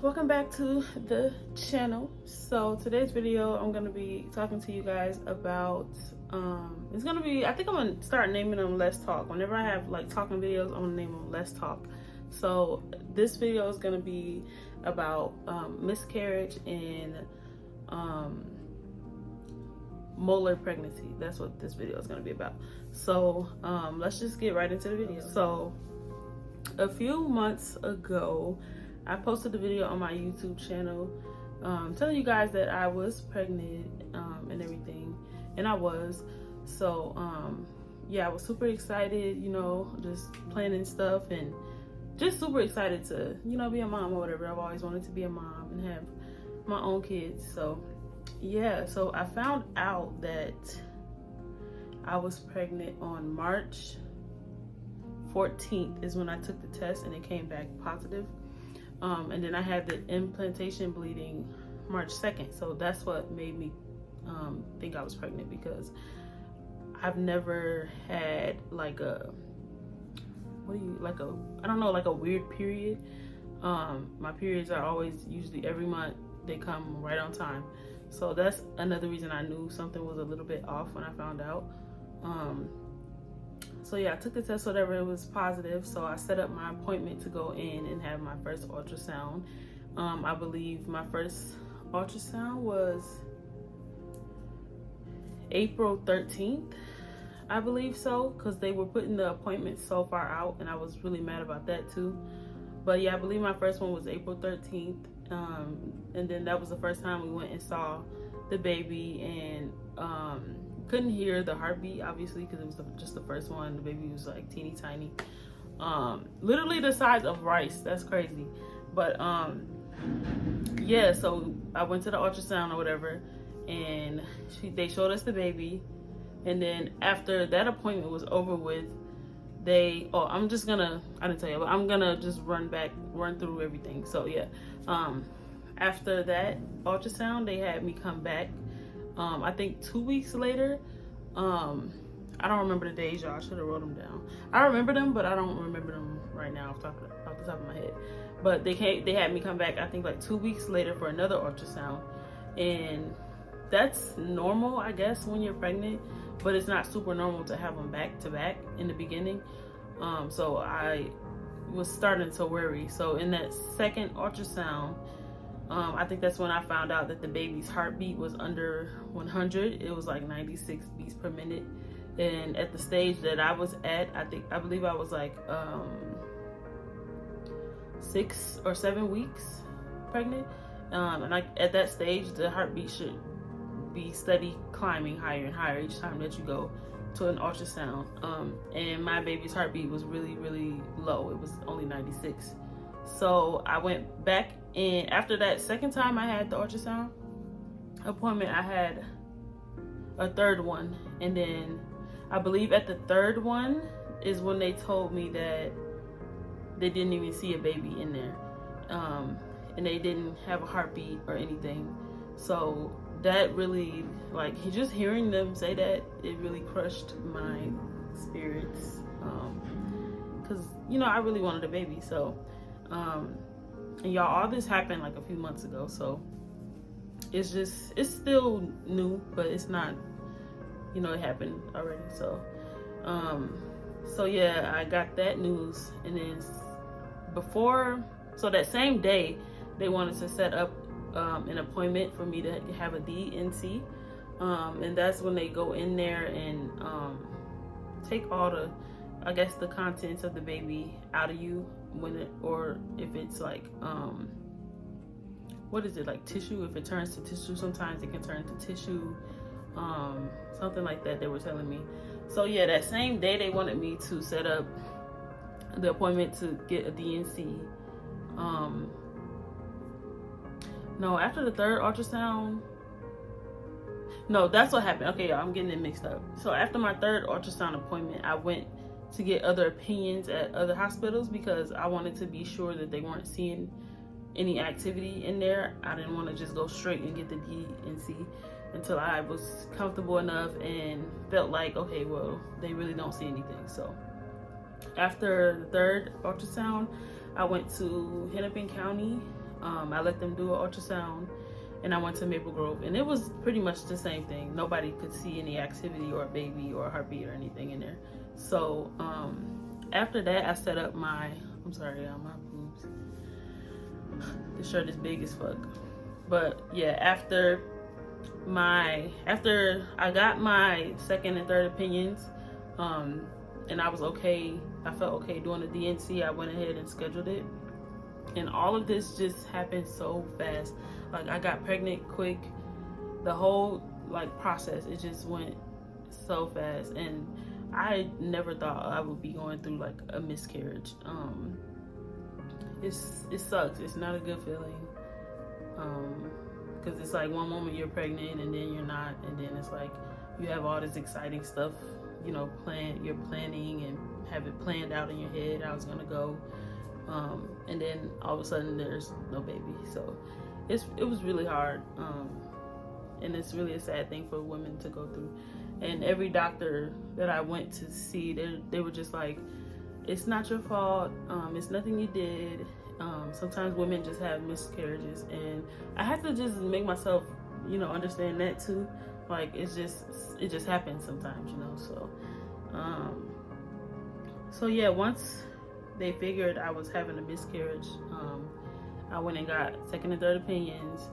welcome back to the channel. So today's video, I'm gonna be talking to you guys about it's gonna be, I think I'm gonna start naming them Let's Talk. Whenever I have like talking videos, I'm gonna name them Let's Talk. So this video is gonna be about miscarriage and molar pregnancy. That's what this video is gonna be about. So let's just get right into the video. So a few months ago, I posted a video on my YouTube channel telling you guys that I was pregnant and everything, and I was. So yeah, I was super excited, you know, just planning stuff and just super excited to, you know, be a mom or whatever. I've always wanted to be a mom and have my own kids. So yeah, so I found out that I was pregnant on March 14th is when I took the test, and it came back positive. And then I had the implantation bleeding March 2nd. So that's what made me think I was pregnant, because I've never had like a, I don't know, like a weird period. My periods are always usually every month. They come right on time. So that's another reason I knew something was a little bit off when I found out. So yeah, I took the test, whatever, it was positive. So I set up my appointment to go in and have my first ultrasound. I believe my first ultrasound was April 13th, I believe so, because they were putting the appointment so far out, and I was really mad about that too. But yeah, I believe my first one was April 13th. And then that was the first time we went and saw the baby, and couldn't hear the heartbeat, obviously, because it was just the first one. The baby was like teeny tiny, literally the size of rice. That's crazy. But yeah, so I went to the ultrasound or whatever, and they showed us the baby. And then after that appointment was over with, I didn't tell you, but I'm gonna just run through everything. So yeah, after that ultrasound, they had me come back. I think 2 weeks later. I don't remember the days, y'all. I should have wrote them down. I remember them, but I don't remember them right now off the top of my head. But they had me come back, I think like 2 weeks later, for another ultrasound. And that's normal, I guess, when you're pregnant, but it's not super normal to have them back to back in the beginning. So I was starting to worry. So in that second ultrasound, I think that's when I found out that the baby's heartbeat was under 100. It was like 96 beats per minute. And at the stage that I was at, I believe I was like 6 or 7 weeks pregnant. And at that stage, the heartbeat should be steady climbing higher and higher each time that you go to an ultrasound. And my baby's heartbeat was really, really low. It was only 96. So I went back in. After that second time I had the ultrasound appointment, I had a third one. And then I believe at the third one is when they told me that they didn't even see a baby in there. And they didn't have a heartbeat or anything. So that really, like, just hearing them say that, it really crushed my spirits. Because, you know, I really wanted a baby. So and y'all, all this happened like a few months ago, so it's still new, but it's not, you know, it happened already. So so yeah, I got that news. And then so that same day, they wanted to set up an appointment for me to have a DNC, and that's when they go in there and take all the, I guess, the contents of the baby out of you, or if it's like what is it, like tissue? If it turns to tissue, sometimes it can turn to tissue, something like that, they were telling me. So yeah, that same day they wanted me to set up the appointment to get a DNC. No, after the third ultrasound, no, that's what happened. Okay, y'all, I'm getting it mixed up. So after my third ultrasound appointment, I went to get other opinions at other hospitals, because I wanted to be sure that they weren't seeing any activity in there. I didn't want to just go straight and get the DNC until I was comfortable enough and felt like, okay, well, they really don't see anything. So after the third ultrasound, I went to Hennepin County I let them do an ultrasound, and I went to Maple Grove, and it was pretty much the same thing. Nobody could see any activity or a baby or a heartbeat or anything in there. So after that, I set up my, I'm sorry, my boobs. The shirt is big as fuck. But yeah, after I got my second and third opinions, and I was okay, I felt okay doing the DNC, I went ahead and scheduled it. And all of this just happened so fast. Like, I got pregnant quick. The whole process, it just went so fast, and I never thought I would be going through like a miscarriage. It sucks. It's not a good feeling. Because it's like one moment you're pregnant and then you're not, and then it's like you have all this exciting stuff, you're planning and have it planned out in your head how it's gonna go, and then all of a sudden there's no baby. So it was really hard, and it's really a sad thing for women to go through. And every doctor that I went to see, they were just like, it's not your fault, it's nothing you did. Sometimes women just have miscarriages, and I had to just make myself, understand that too. Like, it just happens sometimes, so yeah, once they figured I was having a miscarriage, I went and got second and third opinions.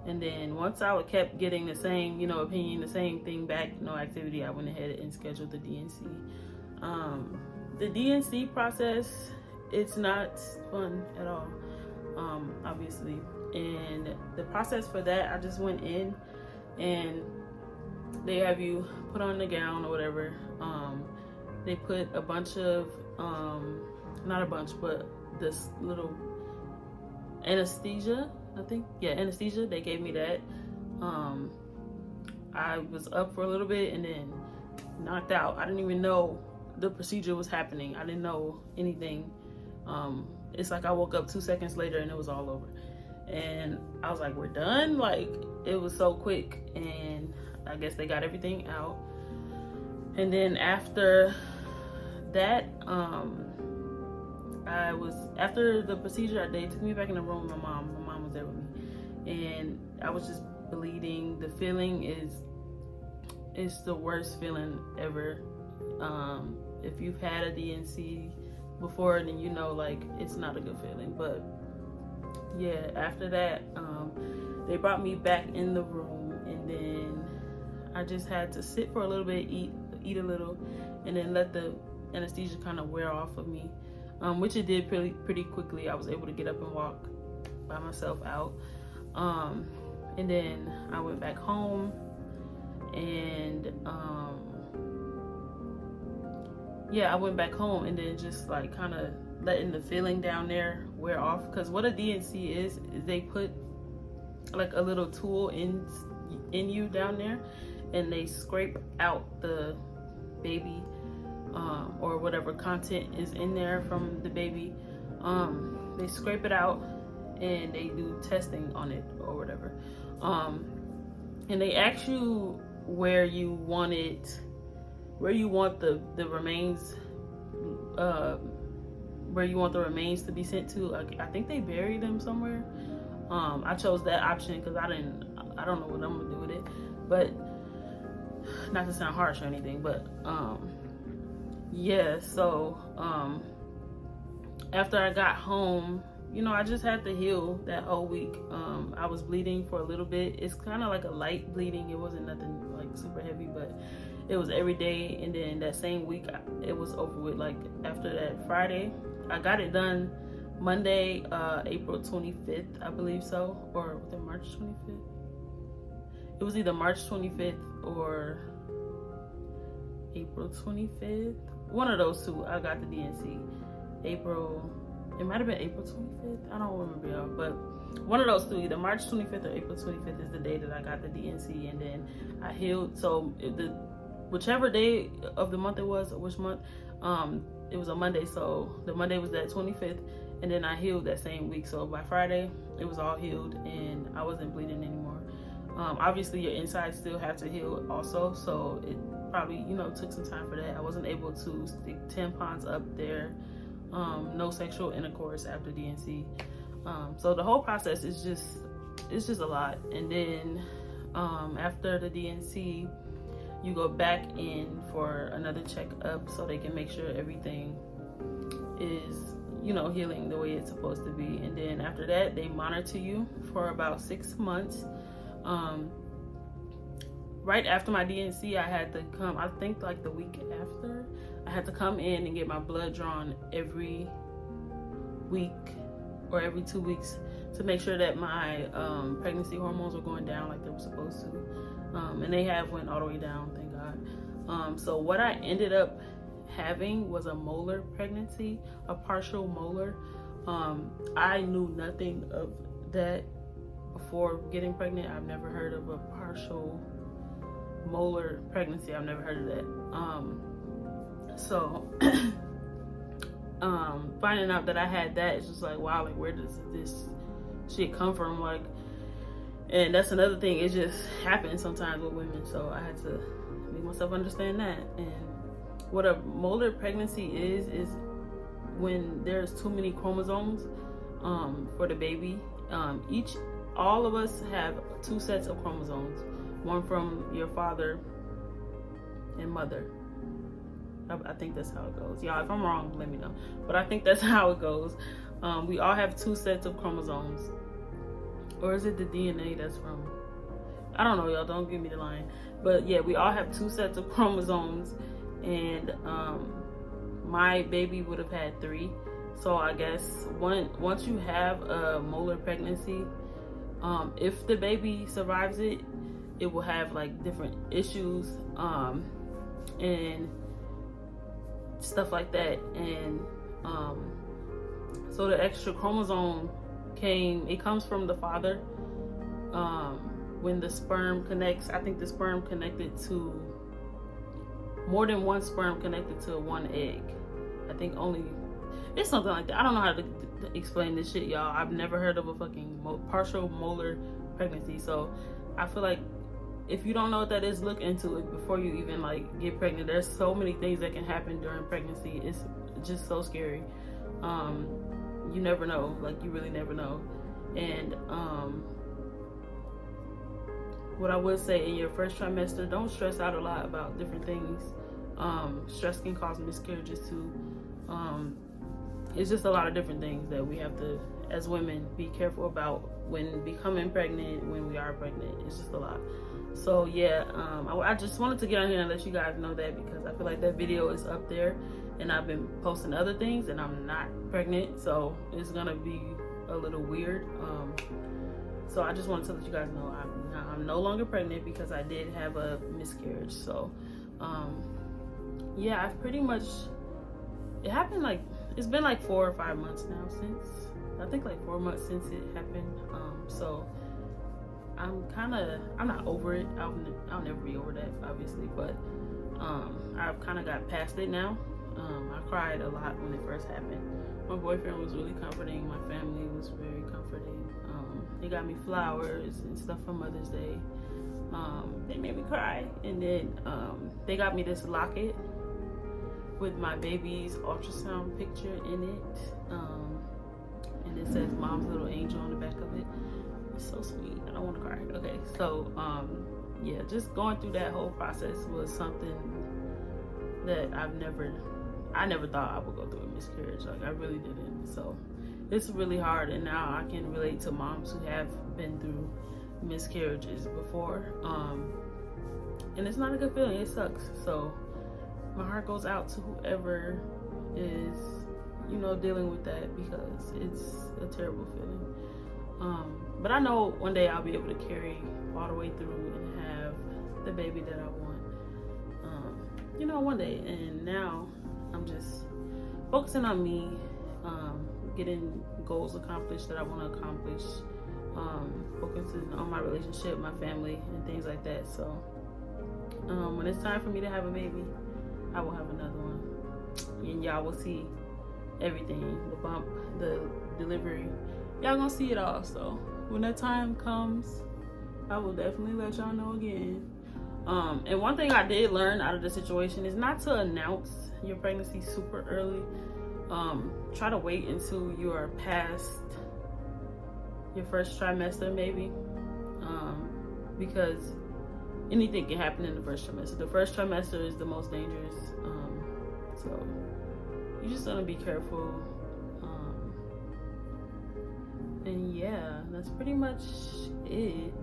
And then once I kept getting the same, opinion, the same thing back, no activity, I went ahead and scheduled the DNC. The DNC process, it's not fun at all, obviously. And the process for that, I just went in and they have you put on the gown or whatever. They put a bunch of, not a bunch, but this little anesthesia, I think. Yeah, anesthesia, they gave me that. I was up for a little bit and then knocked out. I didn't even know the procedure was happening. I didn't know anything. It's like I woke up 2 seconds later and it was all over. And I was like, we're done? Like, it was so quick. And I guess they got everything out. And then after that, after the procedure, they took me back in the room with my mom. My mom was there with me. And I was just bleeding. The feeling is the worst feeling ever. If you've had a DNC before, then like, it's not a good feeling. But yeah, after that, they brought me back in the room, and then I just had to sit for a little bit, eat a little, and then let the anesthesia kind of wear off of me, which it did pretty quickly. I was able to get up and walk by myself out, and then I went back home, and I went back home, and then just like kind of letting the feeling down there wear off. Because what a DNC is they put like a little tool in you down there, and they scrape out the baby, or whatever content is in there from the baby. They scrape it out and they do testing on it or whatever, and they ask you where you want the remains, where you want the remains to be sent to. I think they bury them somewhere. I chose that option because I don't know what I'm gonna do with it, but not to sound harsh or anything, but yeah. So after I got home, I just had to heal that whole week. I was bleeding for a little bit. It's kind of like a light bleeding. It wasn't nothing like super heavy, but it was every day. And then that same week, it was over with. Like, after that Friday, I got it done Monday, April 25th, I believe so, or was it March 25th? It was either March 25th or April 25th. One of those two, I got the DNC. It might have been April 25th. I don't remember, y'all, but one of those two, either March 25th or April 25th is the day that I got the DNC, and then I healed. So whichever day of the month it was, or which month, it was a Monday. So the Monday was that 25th, and then I healed that same week. So by Friday, it was all healed, and I wasn't bleeding anymore. Obviously, your insides still have to heal also, so it probably, took some time for that. I wasn't able to stick tampons up there. No sexual intercourse after DNC. So the whole process is just a lot. And then after the DNC, you go back in for another checkup so they can make sure everything is, you know, healing the way it's supposed to be. And then after that, they monitor you for about 6 months. Right after my DNC, I had to come, I think like the week after, I had to come in and get my blood drawn every week or every 2 weeks to make sure that my pregnancy hormones were going down like they were supposed to. And they have went all the way down, thank God. So what I ended up having was a molar pregnancy, a partial molar. I knew nothing of that before getting pregnant. I've never heard of a partial molar pregnancy. I've never heard of that. So finding out that I had that, it's just like, wow, like where does this shit come from? Like, and that's another thing, it just happens sometimes with women. So I had to make myself understand that. And what a molar pregnancy is when there's too many chromosomes for the baby. All of us have 2 sets of chromosomes, one from your father and mother. I think that's how it goes. Y'all, if I'm wrong, let me know. But I think that's how it goes. We all have 2 sets of chromosomes. Or is it the DNA that's from? I don't know, y'all. Don't give me the line. But yeah, we all have 2 sets of chromosomes. And my baby would have had 3. So I guess once you have a molar pregnancy, if the baby survives it, it will have like different issues and stuff like that. And so the extra chromosome comes from the father. When the sperm connects, I think the sperm connected to more than one sperm connected to one egg. I think it's something like that. I don't know how to explain this shit, y'all. I've never heard of a fucking partial molar pregnancy. So I feel like if you don't know what that is, look into it before you even like get pregnant. There's so many things that can happen during pregnancy. It's just so scary. You never know, like you really never know. And what I would say, in your first trimester, don't stress out a lot about different things. Stress can cause miscarriages too. It's just a lot of different things that we have to, as women, be careful about when becoming pregnant, when we are pregnant. It's just a lot. So yeah, I just wanted to get on here and let you guys know that, because I feel like that video is up there and I've been posting other things and I'm not pregnant, so it's gonna be a little weird. So I just wanted to let you guys know I'm no longer pregnant because I did have a miscarriage. So yeah, I've pretty much, it happened like, it's been like 4 or 5 months now since, I think like 4 months since it happened. So I'm not over it. I'll never be over that, obviously, but I've kind of got past it now. I cried a lot when it first happened. My boyfriend was really comforting. My family was very comforting. They got me flowers and stuff for Mother's Day. They made me cry. And then they got me this locket with my baby's ultrasound picture in it. And it says Mom's Little Angel on the back of it. It's so sweet. I don't want to cry. Okay, so yeah, just going through that whole process was something that I never thought I would go through a miscarriage. Like, I really didn't. So it's really hard, and now I can relate to moms who have been through miscarriages before. And it's not a good feeling. It sucks. So my heart goes out to whoever is, you know, dealing with that, because it's a terrible feeling. But I know one day I'll be able to carry all the way through and have the baby that I want. You know, one day. And now I'm just focusing on me, getting goals accomplished that I want to accomplish, focusing on my relationship, my family, and things like that. So when it's time for me to have a baby, I will have another one, and y'all will see everything, the bump, the delivery, y'all gonna see it all. So when that time comes, I will definitely let y'all know again. And one thing I did learn out of the situation is not to announce your pregnancy super early. Try to wait until you are past your first trimester maybe, because anything can happen in the first trimester. The first trimester is the most dangerous, so you just want to be careful. And yeah, that's pretty much it.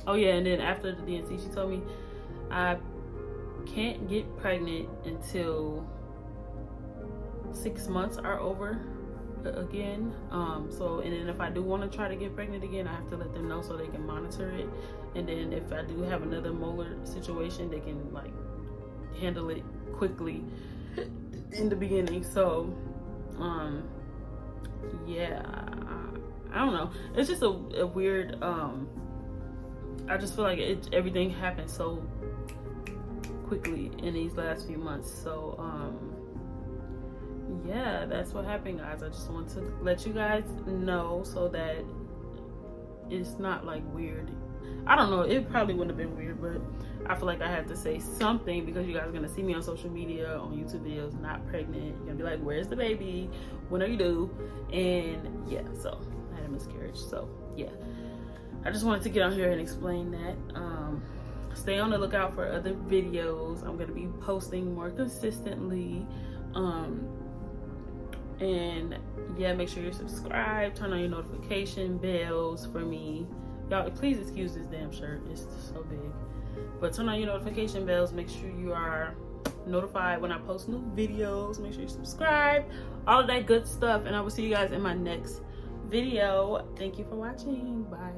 Oh yeah, and then after the DNC, she told me I can't get pregnant until 6 months are over again. So, and then if I do want to try to get pregnant again, I have to let them know so they can monitor it. And then if I do have another molar situation, they can like handle it quickly in the beginning. So, yeah, I don't know. It's just a weird, I just feel like everything happened so quickly in these last few months. So, yeah, that's what happened, guys. I just want to let you guys know so that it's not like weird. I don't know, it probably wouldn't have been weird, but I feel like I had to say something because you guys are gonna see me on social media, on YouTube videos, not pregnant. You're gonna be like, where's the baby? When are you due? And yeah, so I had a miscarriage. So yeah, I just wanted to get on here and explain that. Stay on the lookout for other videos. I'm gonna be posting more consistently. And yeah, make sure you're subscribed, turn on your notification bells for me. Y'all, please excuse this damn shirt, it's so big. But turn on your notification bells, make sure you are notified when I post new videos, make sure you subscribe, all of that good stuff. And I will see you guys in my next video. Thank you for watching. Bye.